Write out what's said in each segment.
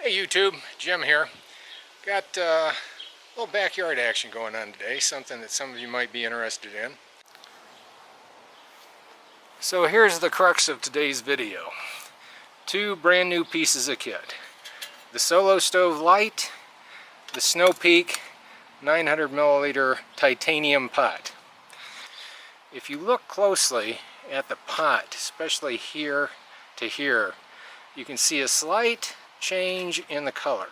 Hey YouTube, Jim here. Got a little backyard action going on today, something that some of you might be interested in. So here's the crux of today's video. Two brand new pieces of kit. The Solo Stove Light, the Snow Peak 900 milliliter titanium pot. If you look closely at the pot, especially here to here, you can see a slight change in the color.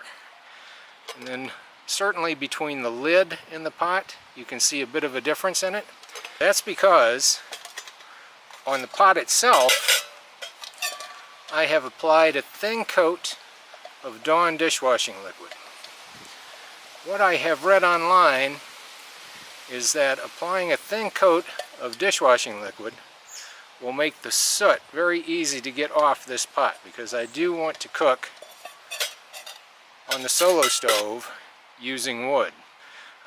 And then certainly between the lid and the pot, you can see a bit of a difference in it. That's because on the pot itself, I have applied a thin coat of Dawn dishwashing liquid. What I have read online is that applying a thin coat of dishwashing liquid will make the soot very easy to get off this pot, because I do want to cook on the Solo Stove using wood.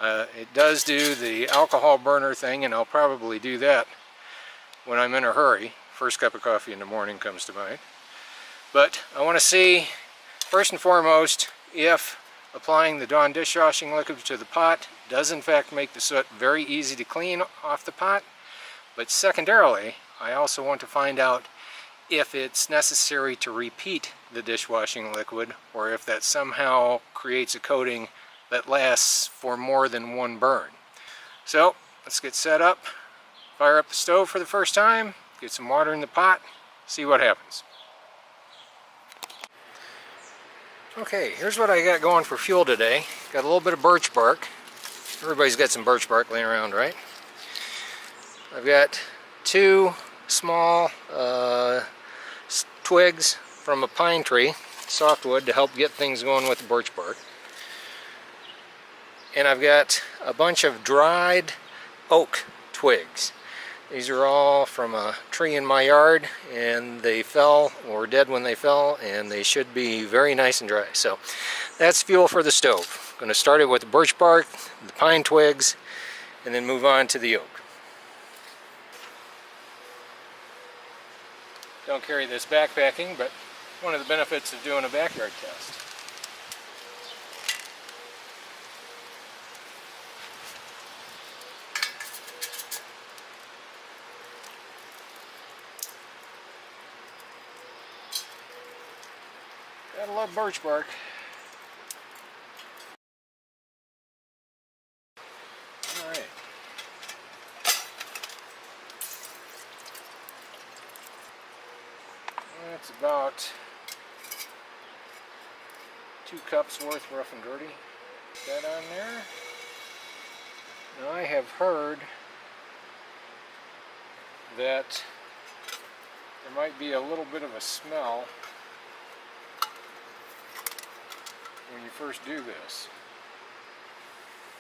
It does do the alcohol burner thing, and I'll probably do that when I'm in a hurry. First cup of coffee in the morning comes to mind. But I want to see, first and foremost, if applying the Dawn dishwashing liquid to the pot does in fact make the soot very easy to clean off the pot. But secondarily, I also want to find out if it's necessary to repeat the dishwashing liquid, or if that somehow creates a coating that lasts for more than one burn. So let's get set up, fire up the stove for the first time, get some water in the pot, see what happens. Okay, here's what I got going for fuel today. Got a little bit of birch bark. Everybody's got some birch bark laying around, right? I've got two small twigs from a pine tree, softwood, to help get things going with the birch bark. And I've got a bunch of dried oak twigs. These are all from a tree in my yard, and they fell, or dead when they fell, and they should be very nice and dry. So that's fuel for the stove. I'm going to start it with the birch bark, the pine twigs, and then move on to the oak. Don't carry this backpacking, but one of the benefits of doing a backyard test. Gotta love birch bark. Alright. That's about 2 cups worth, rough and dirty. Put that on there. Now I have heard that there might be a little bit of a smell when you first do this.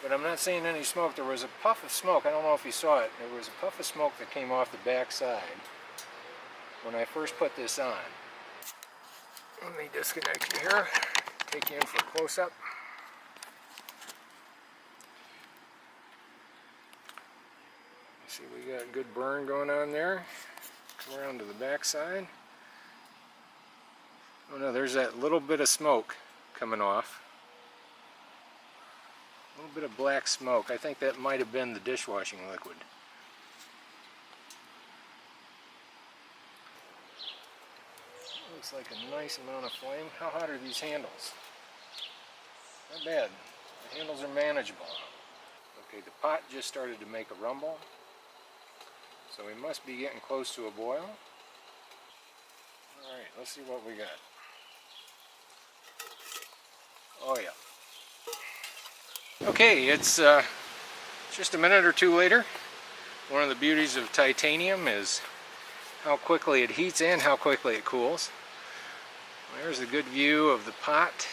But I'm not seeing any smoke. There was a puff of smoke. I don't know if you saw it. There was a puff of smoke that came off the back side when I first put this on. Let me disconnect you here, take you in for a close-up. See, we got a good burn going on there. Come around to the back side. Oh no, there's that little bit of smoke coming off. A little bit of black smoke. I think that might have been the dishwashing liquid. Looks like a nice amount of flame. How hot are these handles? Not bad. The handles are manageable. Okay, the pot just started to make a rumble, so we must be getting close to a boil. Alright, let's see what we got. Oh yeah. Okay, it's just a minute or two later. One of the beauties of titanium is how quickly it heats and how quickly it cools. There's a good view of the pot.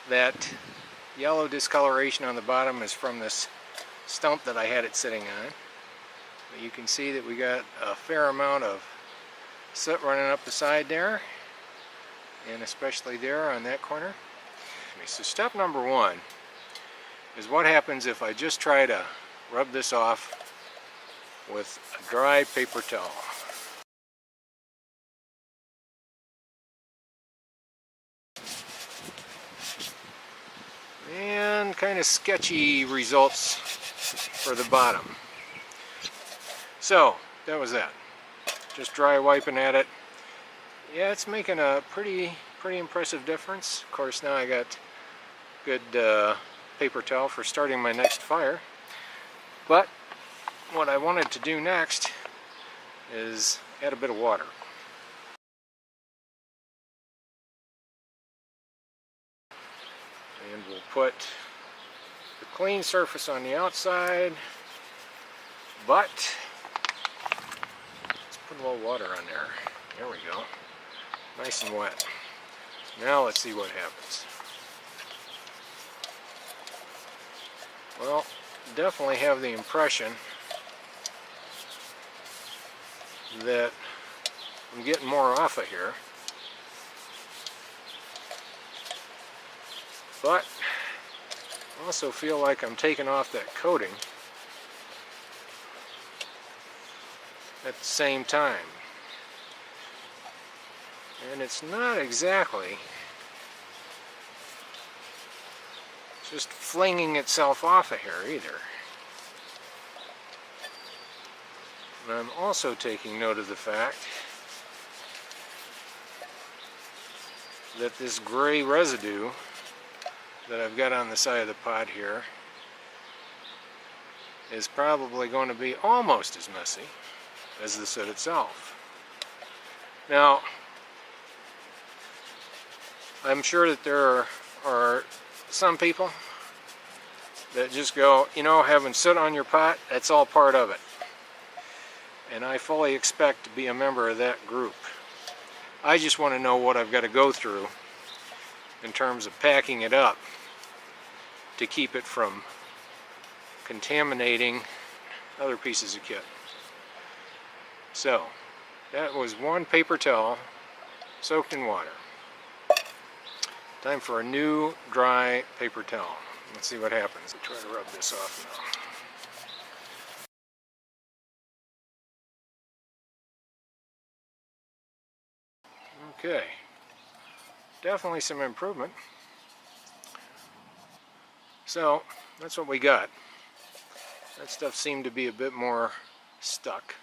That yellow discoloration on the bottom is from this stump that I had it sitting on. But you can see that we got a fair amount of soot running up the side there, and especially there on that corner. So step number one is what happens if I just try to rub this off with a dry paper towel. kind of sketchy results for the bottom. So that was that. Just dry wiping at it. Yeah, it's making a pretty impressive difference. Of course, now I got good paper towel for starting my next fire. But what I wanted to do next is add a bit of water. And we'll put the clean surface on the outside, but let's put a little water on there. There we go. Nice and wet. Now let's see what happens. Well, definitely have the impression that I'm getting more off of here. But I also feel like I'm taking off that coating at the same time. And it's not exactly just flinging itself off of here either. And I'm also taking note of the fact that this gray residue that I've got on the side of the pot here is probably going to be almost as messy as the soot itself. Now, I'm sure that there are some people that just go, you know, having soot on your pot, that's all part of it. And I fully expect to be a member of that group. I just want to know what I've got to go through in terms of packing it up to keep it from contaminating other pieces of kit. So, that was one paper towel soaked in water. Time for a new dry paper towel. Let's see what happens. I'll try to rub this off now. Okay, definitely some improvement. So, that's what we got. That stuff seemed to be a bit more stuck.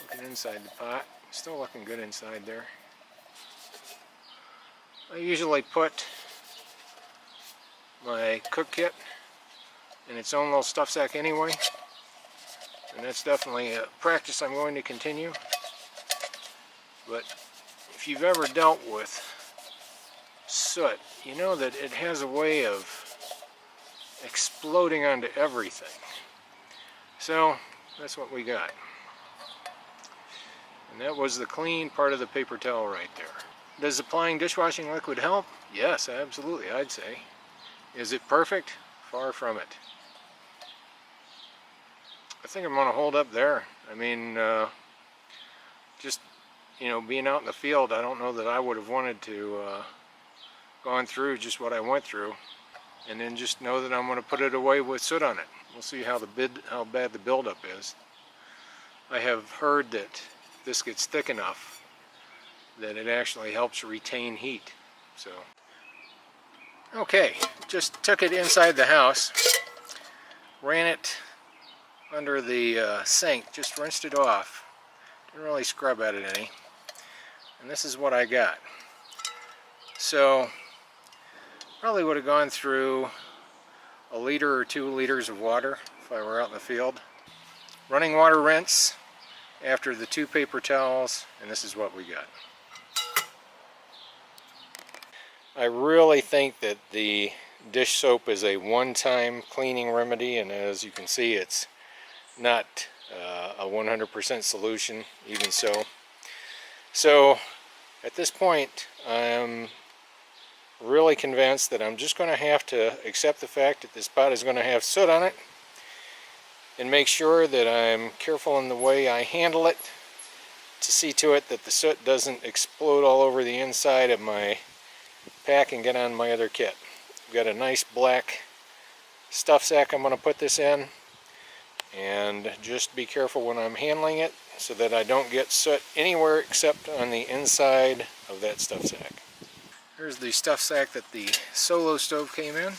Looking inside the pot, still looking good inside there. I usually put my cook kit in its own little stuff sack anyway, and that's definitely a practice I'm going to continue. But if you've ever dealt with soot, you know that it has a way of exploding onto everything. So that's what we got. And that was the clean part of the paper towel right there. Does applying dishwashing liquid help? Yes, absolutely, I'd say. Is it perfect? Far from it. I think I'm going to hold up there. I mean, just, you know, being out in the field, I don't know that I would have wanted to gone through just what I went through, and then just know that I'm going to put it away with soot on it. We'll see how bad the buildup is. I have heard that this gets thick enough that it actually helps retain heat. So, okay, just took it inside the house, ran it under the sink, just rinsed it off. Didn't really scrub at it any. And this is what I got. So, probably would have gone through a liter or 2 liters of water if I were out in the field. Running water rinse after the 2 paper towels, and this is what we got. I really think that the dish soap is a one-time cleaning remedy, and as you can see, it's not a 100% solution, even so. So, at this point, I'm really convinced that I'm just going to have to accept the fact that this pot is going to have soot on it, and make sure that I'm careful in the way I handle it to see to it that the soot doesn't explode all over the inside of my pack and get on my other kit. I've got a nice black stuff sack I'm going to put this in, and just be careful when I'm handling it so that I don't get soot anywhere except on the inside of that stuff sack. Here's the stuff sack that the Solo stove came in.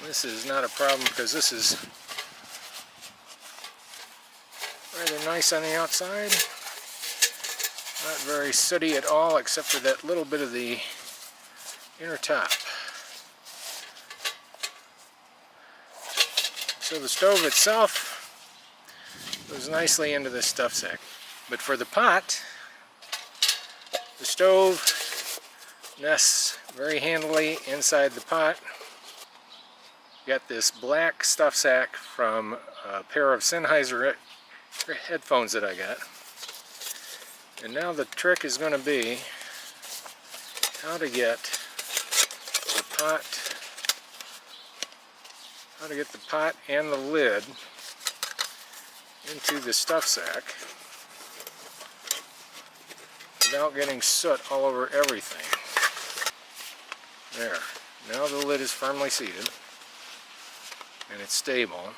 This is not a problem because this is rather nice on the outside. Not very sooty at all except for that little bit of the inner top. So the stove itself goes nicely into this stuff sack. But for the pot, the stove nests very handily inside the pot. Got this black stuff sack from a pair of Sennheiser headphones that I got. And now the trick is going to be how to get the pot and the lid into the stuff sack without getting soot all over everything. There. Now the lid is firmly seated and it's stable,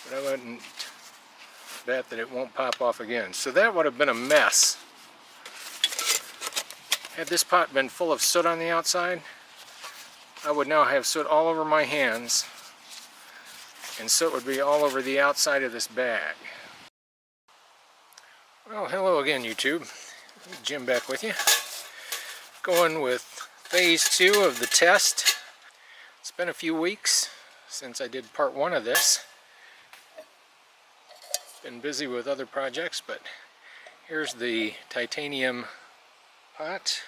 but I wouldn't bet that it won't pop off again. So that would have been a mess. Had this pot been full of soot on the outside, I would now have soot all over my hands, and soot would be all over the outside of this bag. Well, hello again, YouTube. Jim back with you. Going with phase 2 of the test. It's been a few weeks since I did part 1 of this. Been busy with other projects, but here's the titanium pot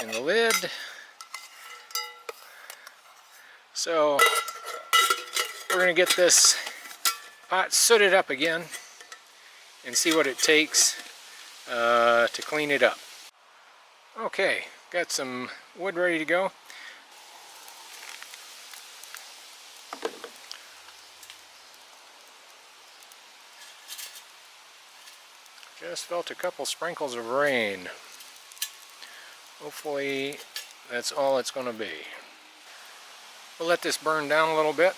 and the lid. So we're going to get this pot sooted up again and see what it takes to clean it up. Okay, got some wood ready to go. Just felt a couple sprinkles of rain. Hopefully that's all it's going to be. We'll let this burn down a little bit.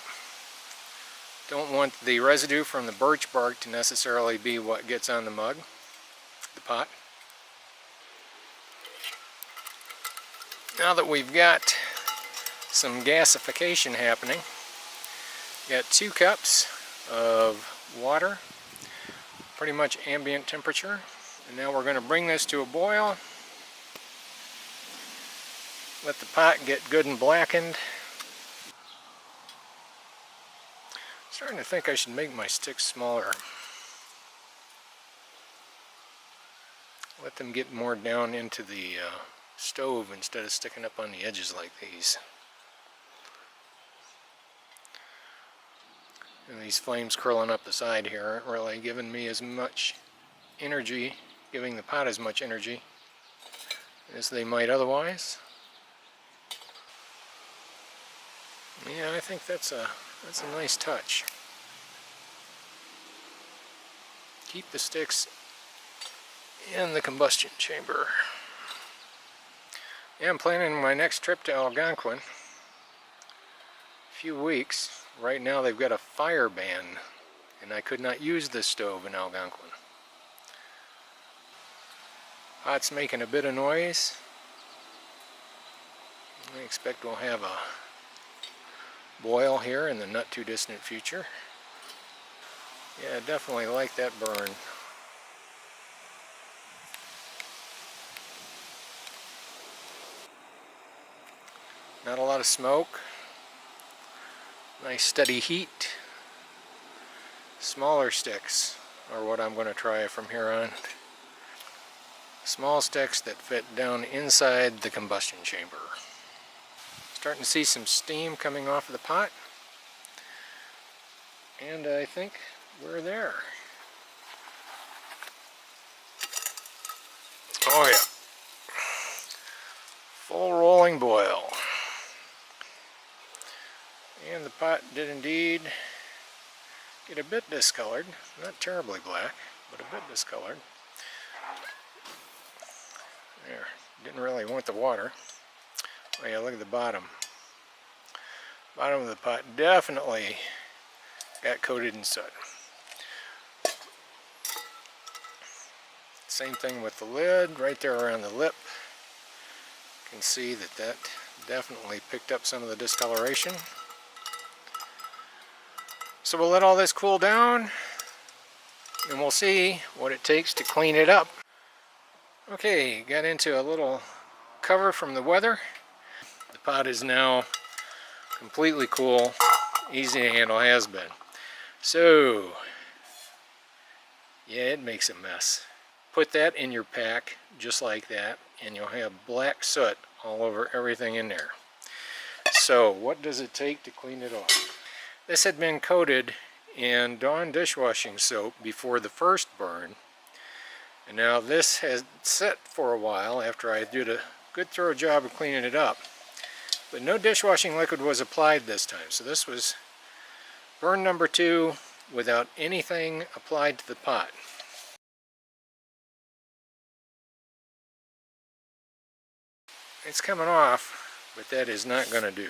Don't want the residue from the birch bark to necessarily be what gets on the mug, the pot. Now that we've got some gasification happening, got 2 cups of water, pretty much ambient temperature, and now we're going to bring this to a boil. Let the pot get good and blackened. Starting to think I should make my sticks smaller. Let them get more down into the stove instead of sticking up on the edges like these. And these flames curling up the side here aren't really giving me as much energy, giving the pot as much energy as they might otherwise. Yeah, I think that's a nice touch. Keep the sticks in the combustion chamber. Yeah, I'm planning my next trip to Algonquin. A few weeks. Right now they've got a fire ban, and I could not use this stove in Algonquin. Pot's making a bit of noise. I expect we'll have a boil here in the not too distant future. Yeah, I definitely like that burn. Not a lot of smoke. Nice steady heat. Smaller sticks are what I'm going to try from here on. Small sticks that fit down inside the combustion chamber. Starting to see some steam coming off of the pot. And I think we're there. Oh yeah. Full rolling boil. And the pot did indeed get a bit discolored. Not terribly black, but a bit discolored. There. Didn't really want the water. Oh yeah, look at the bottom. Bottom of the pot definitely got coated in soot. Same thing with the lid, right there around the lip. You can see that that definitely picked up some of the discoloration. So we'll let all this cool down, and we'll see what it takes to clean it up. Okay, got into a little cover from the weather. The pot is now completely cool, easy to handle, has been. So, yeah, it makes a mess. Put that in your pack just like that, and you'll have black soot all over everything in there. So, what does it take to clean it off? This had been coated in Dawn dishwashing soap before the first burn, and now this has set for a while after I did a good thorough job of cleaning it up. But no dishwashing liquid was applied this time, so this was burn number 2 without anything applied to the pot. It's coming off, but that is not going to do.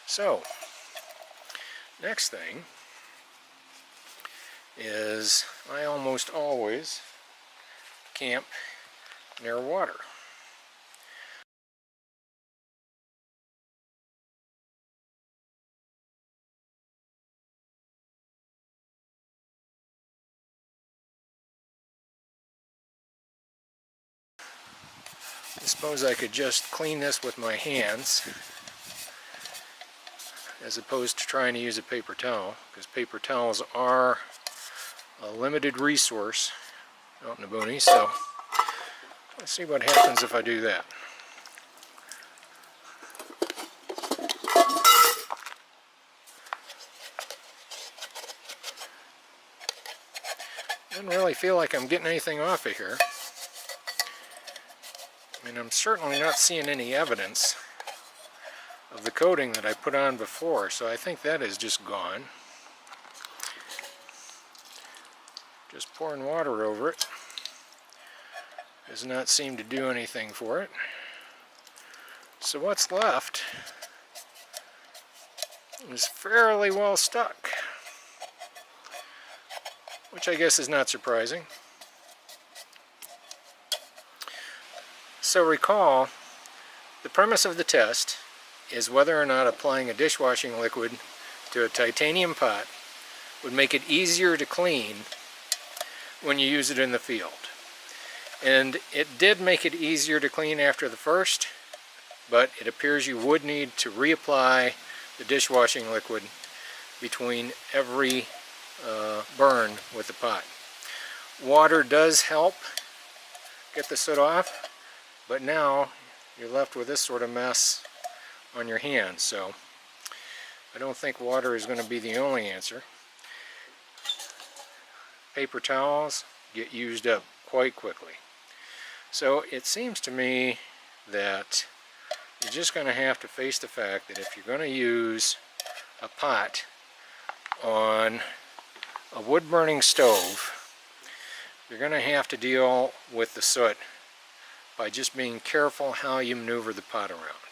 So, next thing is I almost always camp near water. I suppose I could just clean this with my hands as opposed to trying to use a paper towel, because paper towels are a limited resource out in the boonies. So let's see what happens if I do that. Doesn't really feel like I'm getting anything off of here. I mean, I'm certainly not seeing any evidence of the coating that I put on before, so I think that is just gone. Just pouring water over it does not seem to do anything for it. So what's left is fairly well stuck, which I guess is not surprising. So recall, the premise of the test is whether or not applying a dishwashing liquid to a titanium pot would make it easier to clean when you use it in the field. And it did make it easier to clean after the first, but it appears you would need to reapply the dishwashing liquid between every burn with the pot. Water does help get the soot off, but now you're left with this sort of mess on your hands, so I don't think water is going to be the only answer. Paper towels get used up quite quickly. So it seems to me that you're just going to have to face the fact that if you're going to use a pot on a wood-burning stove, you're going to have to deal with the soot by just being careful how you maneuver the pot around.